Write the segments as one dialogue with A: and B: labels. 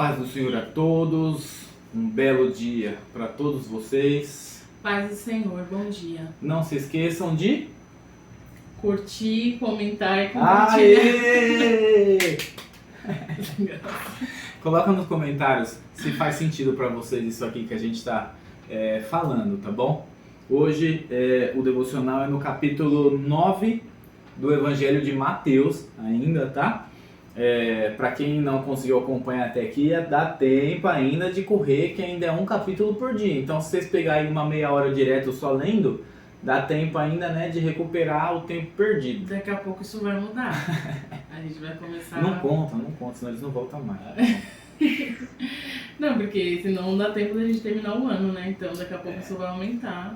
A: Paz do Senhor a todos, um belo dia para todos vocês.
B: Paz do Senhor, bom dia.
A: Não se esqueçam de
B: curtir, comentar e compartilhar.
A: Aê! Coloca nos comentários se faz sentido para vocês isso aqui que a gente está falando, tá bom? Hoje o devocional é no capítulo 9 do Evangelho de Mateus ainda, tá? Para quem não conseguiu acompanhar até aqui, dá tempo ainda de correr, que ainda é um capítulo por dia. Então, se vocês pegarem uma meia hora direto só lendo, dá tempo ainda, né, de recuperar o tempo perdido.
B: Daqui a pouco isso vai mudar. A gente vai começar...
A: Não conta, senão eles não voltam mais.
B: Não, porque senão não dá tempo da gente terminar o ano, né? Então, daqui a pouco isso vai aumentar.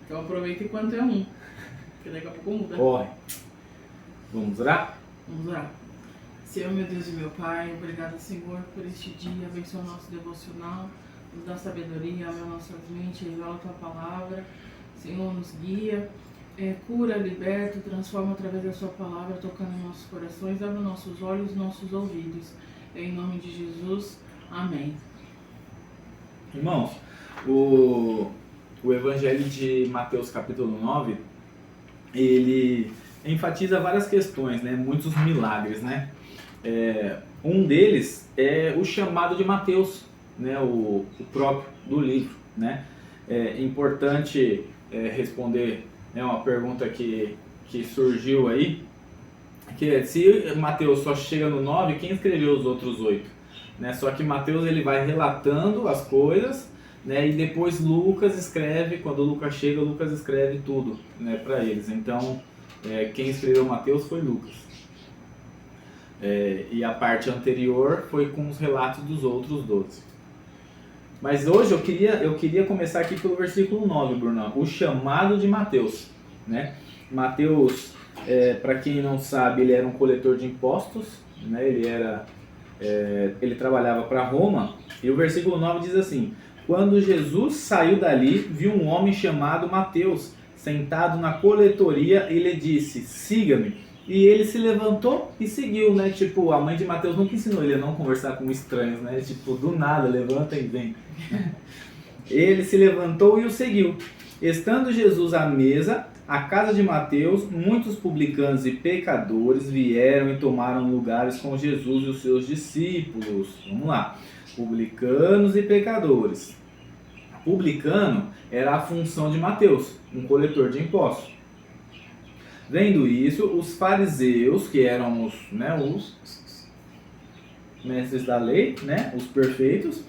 B: Então, aproveita enquanto é um. Porque daqui a pouco muda.
A: Corre. Vamos orar?
B: Vamos orar. Senhor, meu Deus e meu Pai, obrigado, Senhor, por este dia. Abençoa o nosso devocional, nos dá sabedoria, abre nossas mentes, revela a Tua palavra. Senhor, nos guia, cura, liberta, transforma através da Sua palavra, tocando em nossos corações, abre nossos olhos, nossos ouvidos. Em nome de Jesus, amém.
A: Irmãos, o Evangelho de Mateus capítulo 9, ele enfatiza várias questões, né? Muitos milagres, né? Um deles é o chamado de Mateus, né? O próprio do livro, né? É importante responder, né, uma pergunta que surgiu aí, que é, se Mateus só chega no 9, quem escreveu os outros 8? Né? Só que Mateus ele vai relatando as coisas, né? E depois Lucas escreve, quando Lucas chega, Lucas escreve tudo, né, para eles. Então, quem escreveu Mateus foi Lucas. E a parte anterior foi com os relatos dos outros 12. Mas hoje eu queria começar aqui pelo versículo 9, Bruno, o chamado de Mateus, né? Mateus, para quem não sabe, ele era um coletor de impostos, né? Ele trabalhava para Roma, e o versículo 9 diz assim: quando Jesus saiu dali, viu um homem chamado Mateus sentado na coletoria e lhe disse: siga-me. E ele se levantou e seguiu, né? Tipo, a mãe de Mateus nunca ensinou ele a não conversar com estranhos, né? Tipo, do nada, levanta e vem. Ele se levantou e o seguiu. Estando Jesus à mesa, à casa de Mateus, muitos publicanos e pecadores vieram e tomaram lugares com Jesus e os seus discípulos. Vamos lá. Publicanos e pecadores. Publicano era a função de Mateus, um coletor de impostos. Vendo isso, os fariseus, que eram os mestres da lei, né, os perfeitos,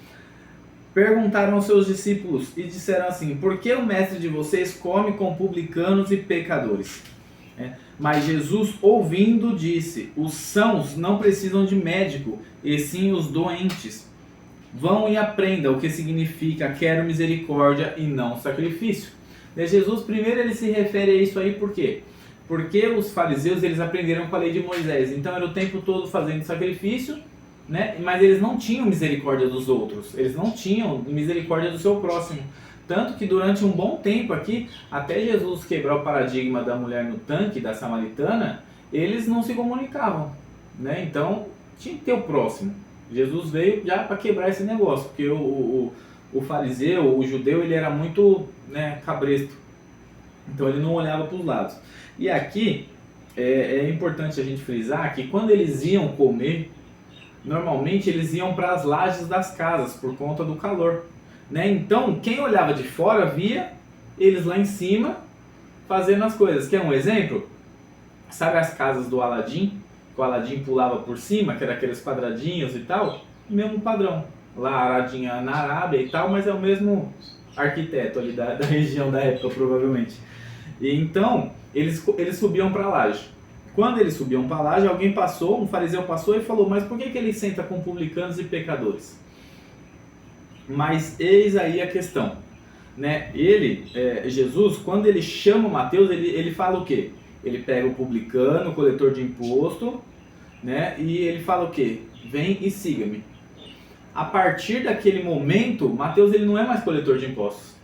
A: perguntaram aos seus discípulos e disseram assim: por que o mestre de vocês come com publicanos e pecadores? Mas Jesus, ouvindo, disse: os sãos não precisam de médico, e sim os doentes. Vão e aprendam o que significa quero misericórdia e não sacrifício. Jesus, primeiro, ele se refere a isso aí por quê? Porque os fariseus, eles aprenderam com a lei de Moisés, então era o tempo todo fazendo sacrifício, né? Mas eles não tinham misericórdia dos outros, eles não tinham misericórdia do seu próximo. Tanto que durante um bom tempo aqui, até Jesus quebrar o paradigma da mulher no tanque, da samaritana, eles não se comunicavam, né? Então tinha que ter o próximo. Jesus veio já para quebrar esse negócio, porque o fariseu, o judeu, ele era muito, né, cabresto, então ele não olhava para os lados. E aqui é importante a gente frisar que quando eles iam comer, normalmente eles iam para as lajes das casas por conta do calor, né? Então quem olhava de fora via eles lá em cima fazendo as coisas. Quer um exemplo? Sabe as casas do Aladim? Que o Aladim pulava por cima, que era aqueles quadradinhos e tal? Mesmo padrão. Lá Aradinha na Arábia e tal, mas é o mesmo arquiteto ali da região da época, provavelmente. E então eles subiam para a laje. Quando eles subiam para a laje, alguém passou, um fariseu passou e falou: mas por que ele senta com publicanos e pecadores? Mas eis aí a questão, né? Jesus, quando ele chama Mateus, ele fala o quê? Ele pega o publicano, o coletor de imposto, né? E ele fala o quê? Vem e siga-me. A partir daquele momento, Mateus, ele não é mais coletor de impostos.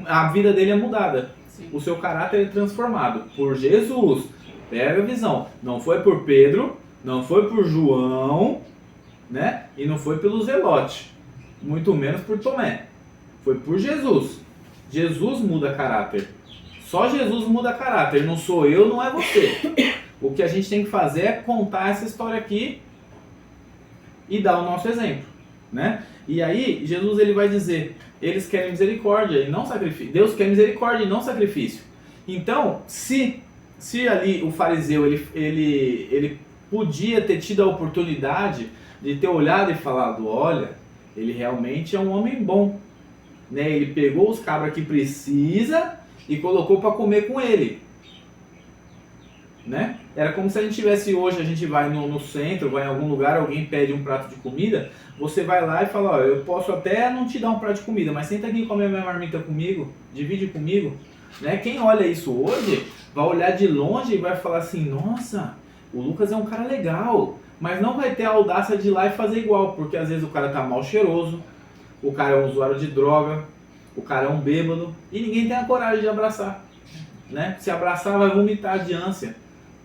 A: A vida dele é mudada. Sim. O seu caráter é transformado por Jesus. Pega a visão. Não foi por Pedro, não foi por João, né? E não foi pelo Zelote, muito menos por Tomé. Foi por Jesus. Jesus muda caráter. Só Jesus muda caráter. Não sou eu, não é você. O que a gente tem que fazer é contar essa história aqui e dar o nosso exemplo, né? E aí, Jesus ele vai dizer, eles querem misericórdia e não sacrifício. Deus quer misericórdia e não sacrifício. Então, se ali o fariseu ele podia ter tido a oportunidade de ter olhado e falado, olha, ele realmente é um homem bom, né? Ele pegou os cabras que precisa e colocou para comer com ele, né? Era como se a gente tivesse hoje, a gente vai no centro, vai em algum lugar, alguém pede um prato de comida, você vai lá e fala, ó, eu posso até não te dar um prato de comida, mas senta aqui e come a minha marmita comigo, divide comigo, né? Quem olha isso hoje, vai olhar de longe e vai falar assim, nossa, o Lucas é um cara legal, mas não vai ter a audácia de ir lá e fazer igual, porque às vezes o cara tá mal cheiroso, o cara é um usuário de droga, o cara é um bêbado, e ninguém tem a coragem de abraçar, né? Se abraçar vai vomitar de ânsia.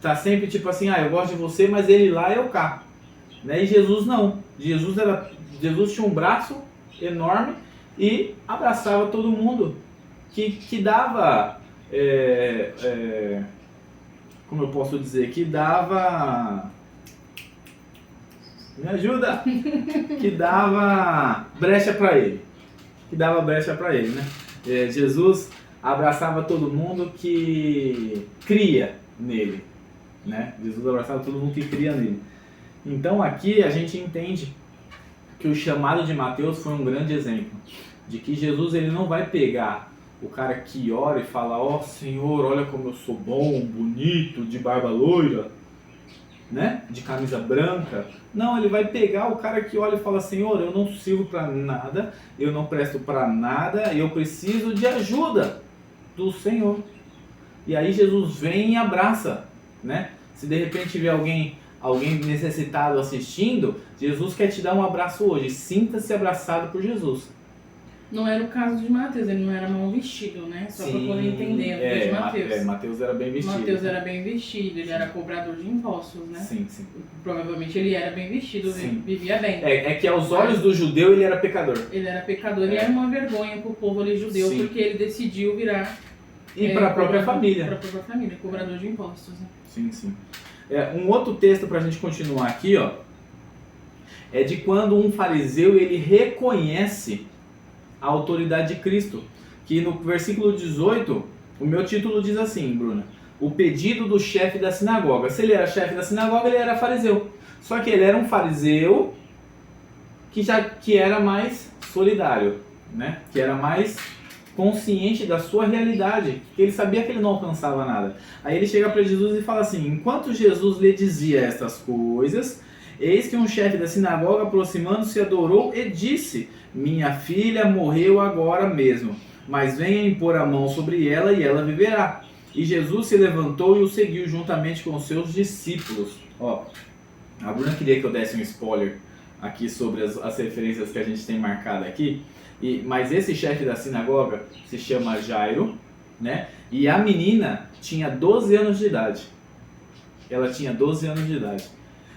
A: Tá sempre tipo assim, eu gosto de você, mas ele lá eu cá, né? E Jesus não. Jesus tinha um braço enorme e abraçava todo mundo, que dava, como eu posso dizer, que dava, me ajuda, que dava brecha para ele, né? Jesus abraçava todo mundo que cria nele, né? Jesus abraçava todo mundo que cria nele. Então aqui a gente entende que o chamado de Mateus foi um grande exemplo de que Jesus ele não vai pegar o cara que ora e fala, ó Senhor, olha como eu sou bom, bonito, de barba loira, né? De camisa branca. Não, ele vai pegar o cara que olha e fala, Senhor, eu não sirvo para nada, eu não presto para nada, eu preciso de ajuda do Senhor. E aí Jesus vem e abraça, né? Se de repente tiver alguém necessitado assistindo, Jesus quer te dar um abraço hoje. Sinta-se abraçado por Jesus.
B: Não era o caso de Mateus, ele não era mal vestido, né? Só para poder entender o de Mateus.
A: Mateus era bem vestido.
B: Mateus era bem vestido, ele era cobrador de impostos, né?
A: Sim.
B: Provavelmente ele era bem vestido, vivia bem.
A: É que aos olhos do judeu ele era pecador.
B: Ele era pecador e era uma vergonha para o povo ali judeu, porque ele decidiu virar...
A: E para a própria família.
B: Para a própria família, cobrador de impostos. Né?
A: Sim. Um outro texto para a gente continuar aqui, ó, é de quando um fariseu ele reconhece a autoridade de Cristo. Que no versículo 18, o meu título diz assim, Bruna, o pedido do chefe da sinagoga. Se ele era chefe da sinagoga, ele era fariseu. Só que ele era um fariseu que era mais solidário, né? Que era mais consciente da sua realidade, que ele sabia que ele não alcançava nada. Aí ele chega para Jesus e fala assim, enquanto Jesus lhe dizia estas coisas, eis que um chefe da sinagoga aproximando-se adorou e disse, minha filha morreu agora mesmo, mas venha impor a mão sobre ela e ela viverá. E Jesus se levantou e o seguiu juntamente com os seus discípulos. Ó, a Bruna queria que eu desse um spoiler aqui sobre as referências que a gente tem marcado aqui. Mas esse chefe da sinagoga se chama Jairo, né? E a menina tinha 12 anos de idade. Ela tinha 12 anos de idade.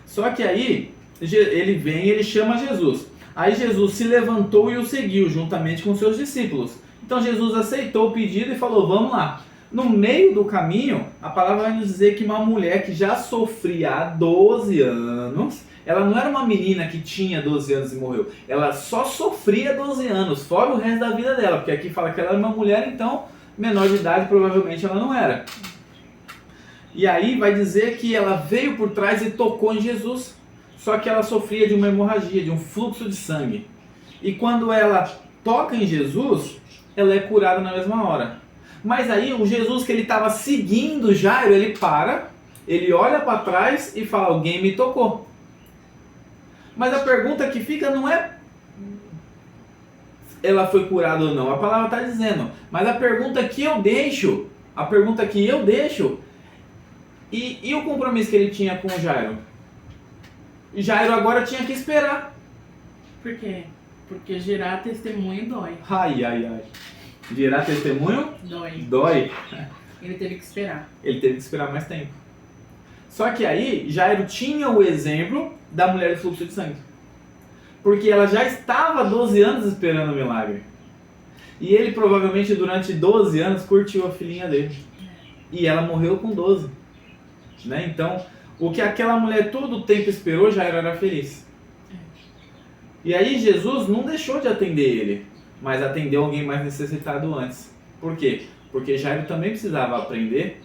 A: Só que aí, ele vem e ele chama Jesus. Aí Jesus se levantou e o seguiu, juntamente com seus discípulos. Então Jesus aceitou o pedido e falou, vamos lá. No meio do caminho, a palavra vai nos dizer que uma mulher que já sofria há 12 anos... Ela não era uma menina que tinha 12 anos e morreu. Ela só sofria 12 anos, fora o resto da vida dela. Porque aqui fala que ela era uma mulher, então menor de idade provavelmente ela não era. E aí vai dizer que ela veio por trás e tocou em Jesus. Só que ela sofria de uma hemorragia, de um fluxo de sangue. E quando ela toca em Jesus, ela é curada na mesma hora. Mas aí o Jesus que ele estava seguindo Jairo, ele para, ele olha para trás e fala, alguém me tocou. Mas a pergunta que fica não é ela foi curada ou não, a palavra está dizendo. Mas a pergunta que eu deixo, e o compromisso que ele tinha com o Jairo? Jairo agora tinha que esperar.
B: Por quê? Porque gerar testemunho dói.
A: Ai. Gerar testemunho? Dói.
B: Ele teve que esperar.
A: Ele teve que esperar mais tempo. Só que aí, Jairo tinha o exemplo da mulher de fluxo de sangue. Porque ela já estava há 12 anos esperando o milagre. E ele provavelmente durante 12 anos curtiu a filhinha dele. E ela morreu com 12. Né? Então, o que aquela mulher todo o tempo esperou, Jairo era feliz. E aí Jesus não deixou de atender ele, mas atendeu alguém mais necessitado antes. Por quê? Porque Jairo também precisava aprender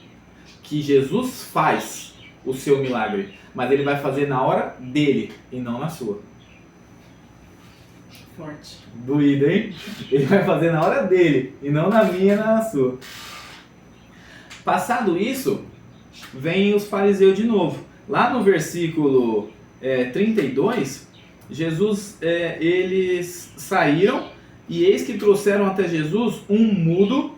A: que Jesus faz o seu milagre, mas ele vai fazer na hora dele e não na sua.
B: Forte.
A: Doído, hein? Ele vai fazer na hora dele e não na minha e na sua. Passado isso, vem os fariseus de novo. Lá no versículo 32, Jesus, eles saíram e eis que trouxeram até Jesus um mudo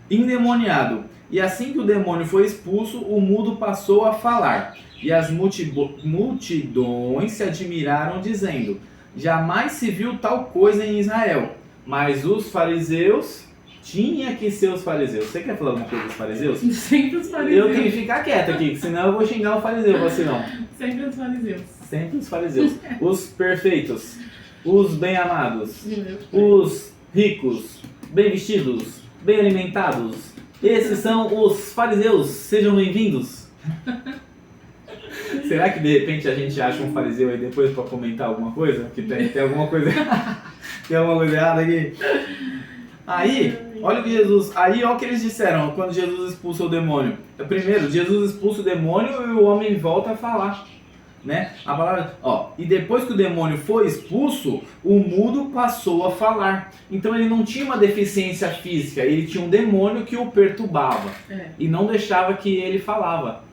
A: endemoniado. E assim que o demônio foi expulso, o mudo passou a falar. E as multidões se admiraram, dizendo: jamais se viu tal coisa em Israel. Mas os fariseus, tinha que ser os fariseus. Você quer falar alguma coisa dos fariseus?
B: Sempre os fariseus.
A: Eu tenho que ficar quieto aqui, senão eu vou xingar o fariseu, você não.
B: Sempre os fariseus.
A: Sempre os fariseus. Os perfeitos, os bem-amados, os ricos, bem vestidos, bem alimentados. Esses são os fariseus. Sejam bem-vindos. Será que de repente a gente acha um fariseu aí depois para comentar alguma coisa? Que tem alguma coisa tem alguma coisa errada aqui? Aí, olha o que Jesus... Aí, olha o que eles disseram quando Jesus expulsa o demônio. Primeiro, Jesus expulsa o demônio e o homem volta a falar. Né? A palavra, e depois que o demônio foi expulso, o mudo passou a falar. Então ele não tinha uma deficiência física, ele tinha um demônio que o perturbava e não deixava que ele falava.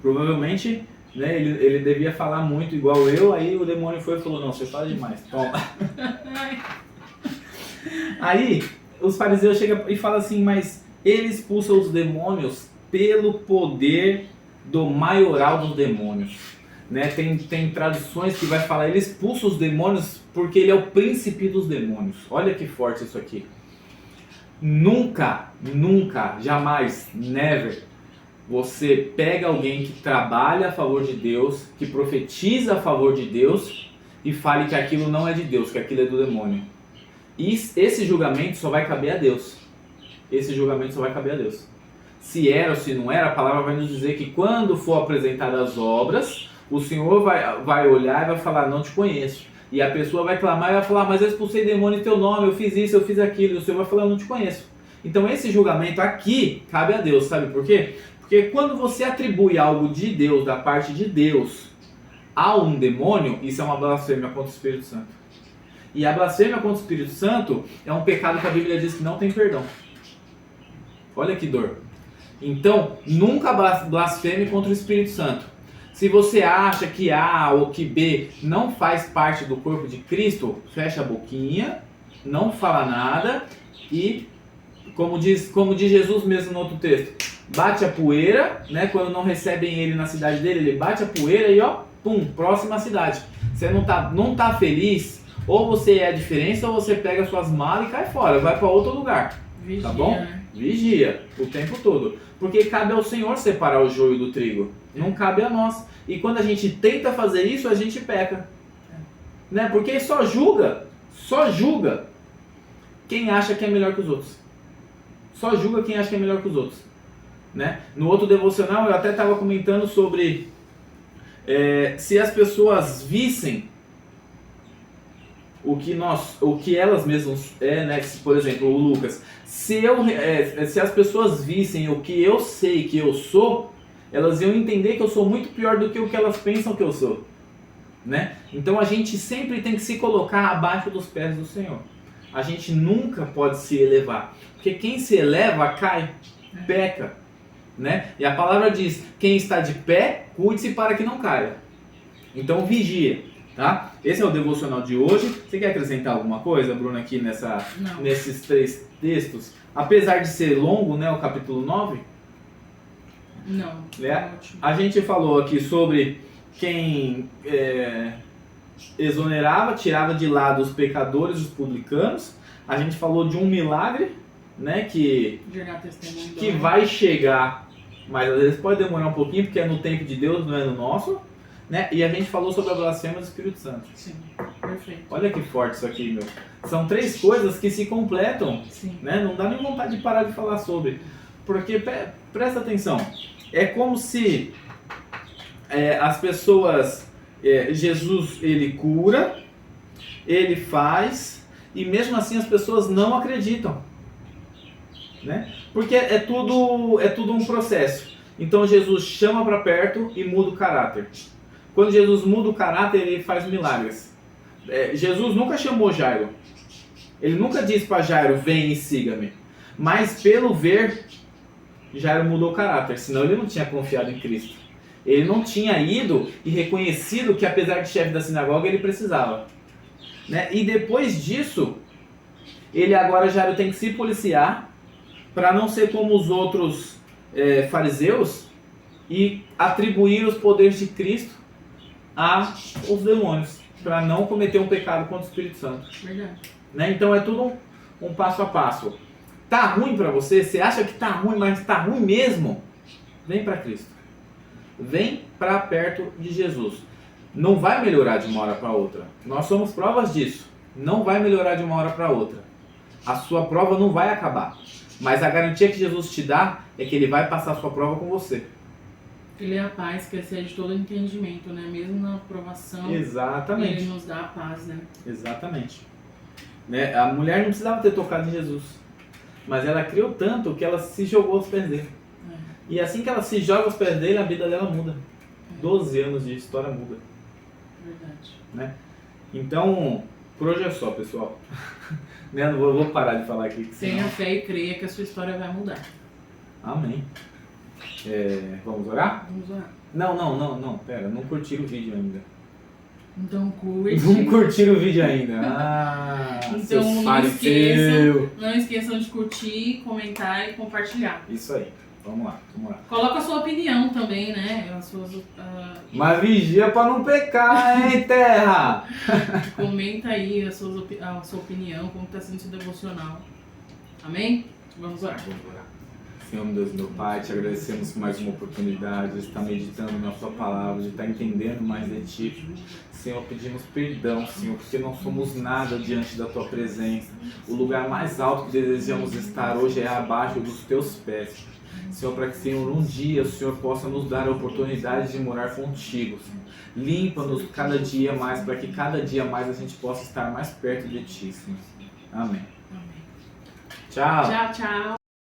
A: Provavelmente, né, ele devia falar muito igual eu, aí o demônio foi e falou: não, você fala demais, toma. Aí os fariseus chegam e falam assim: mas ele expulsa os demônios pelo poder do maioral dos demônios, né? Tem traduções que vai falar: ele expulsa os demônios porque ele é o príncipe dos demônios. Olha que forte isso aqui. Nunca, jamais, never, você pega alguém que trabalha a favor de Deus, que profetiza a favor de Deus e fale que aquilo não é de Deus, que aquilo é do demônio. E esse julgamento só vai caber a Deus. Esse julgamento só vai caber a Deus. Se era ou se não era, a palavra vai nos dizer que quando for apresentadas as obras, o Senhor vai olhar e vai falar: não te conheço. E a pessoa vai clamar e vai falar: mas eu expulsei demônio em teu nome, eu fiz isso, eu fiz aquilo. E o Senhor vai falar: não te conheço. Então esse julgamento aqui cabe a Deus, sabe por quê? Porque quando você atribui algo de Deus, da parte de Deus, a um demônio, isso é uma blasfêmia contra o Espírito Santo. E a blasfêmia contra o Espírito Santo é um pecado que a Bíblia diz que não tem perdão. Olha que dor. Então, nunca blasfeme contra o Espírito Santo. Se você acha que A ou que B não faz parte do corpo de Cristo, fecha a boquinha, não fala nada e, como diz Jesus mesmo no outro texto, bate a poeira, né? Quando não recebem ele na cidade dele, ele bate a poeira e pum, próxima cidade. Você não tá feliz, ou você é a diferença, ou você pega suas malas e cai fora, vai para outro lugar.
B: Vigia,
A: tá bom?
B: Né?
A: Vigia o tempo todo. Porque cabe ao Senhor separar o joio do trigo. Não cabe a nós. E quando a gente tenta fazer isso, a gente peca. Né? Porque só julga quem acha que é melhor que os outros. Só julga quem acha que é melhor que os outros. Né? No outro devocional eu até estava comentando sobre se as pessoas vissem o que elas mesmas né? Por exemplo, o Lucas, se as pessoas vissem o que eu sei que eu sou, elas iam entender que eu sou muito pior do que o que elas pensam que eu sou, né? Então a gente sempre tem que se colocar abaixo dos pés do Senhor. A gente nunca pode se elevar, porque quem se eleva cai, peca, né? E a palavra diz: quem está de pé, cuide-se para que não caia. Então vigia. Tá? Esse é o devocional de hoje. Você quer acrescentar alguma coisa, Bruna, aqui nesses 3 textos? Apesar de ser longo, né, o capítulo 9?
B: Não,
A: A gente falou aqui sobre quem exonerava, tirava de lado os pecadores, os publicanos. A gente falou de um milagre, né, que vai chegar, mas às vezes pode demorar um pouquinho, porque é no tempo de Deus, não é no nosso. Né? E a gente falou sobre a blasfêmia do Espírito Santo.
B: Sim, perfeito.
A: Olha que forte isso aqui, meu. São 3 coisas que se completam,
B: Sim.
A: né? Não dá nem vontade de parar de falar sobre. Porque, presta atenção, é como se as pessoas, Jesus, ele cura, ele faz, e mesmo assim as pessoas não acreditam. Né? Porque é tudo um processo. Então Jesus chama para perto e muda o caráter. Quando Jesus muda o caráter, ele faz milagres. Jesus nunca chamou Jairo. Ele nunca disse para Jairo, vem e siga-me. Mas pelo ver, Jairo mudou o caráter. Senão ele não tinha confiado em Cristo. Ele não tinha ido e reconhecido que apesar de chefe da sinagoga, ele precisava. Né? E depois disso, Jairo tem que se policiar para não ser como os outros fariseus e atribuir os poderes de Cristo aos demônios, para não cometer um pecado contra o Espírito Santo.
B: Verdade.
A: Né? Então é tudo um passo a passo. Tá ruim para você? Você acha que tá ruim, mas tá ruim mesmo? Vem para Cristo. Vem para perto de Jesus. Não vai melhorar de uma hora para outra. Nós somos provas disso. Não vai melhorar de uma hora para outra. A sua prova não vai acabar. Mas a garantia que Jesus te dá é que ele vai passar a sua prova com você.
B: Ele é a paz que excede todo entendimento, né? Mesmo na provação,
A: Exatamente.
B: ele nos dá a paz, né?
A: Exatamente. Né? A mulher não precisava ter tocado em Jesus. Mas ela criou tanto que ela se jogou aos pés dele. E assim que ela se joga aos pés dele, a vida dela muda. 12 anos de história muda.
B: Verdade.
A: Né? Então, por hoje é só, pessoal. Né? Não vou parar de falar aqui.
B: Tenha fé e creia que a sua história vai mudar.
A: Amém. Vamos orar?
B: Vamos orar.
A: Não, pera, não curtiram o vídeo ainda.
B: Então curte.
A: Não curtiram o vídeo ainda.
B: Então não esqueçam de curtir, comentar e compartilhar.
A: Isso aí. Vamos lá.
B: Coloca a sua opinião também, né?
A: Mas vigia pra não pecar, hein, terra?
B: Comenta aí a sua opinião, como está sendo seu devocional. Amém? Vamos orar.
A: Senhor, meu Deus, meu Pai, te agradecemos por mais uma oportunidade de estar meditando na Sua palavra, de estar entendendo mais de Ti. Senhor, pedimos perdão, Senhor, porque não somos nada diante da Tua presença. O lugar mais alto que desejamos estar hoje é abaixo dos Teus pés. Senhor, para que, Senhor, um dia o Senhor possa nos dar a oportunidade de morar contigo. Limpa-nos cada dia mais, para que cada dia mais a gente possa estar mais perto de Ti, Senhor. Amém.
B: Amém.
A: Tchau.
B: Tchau.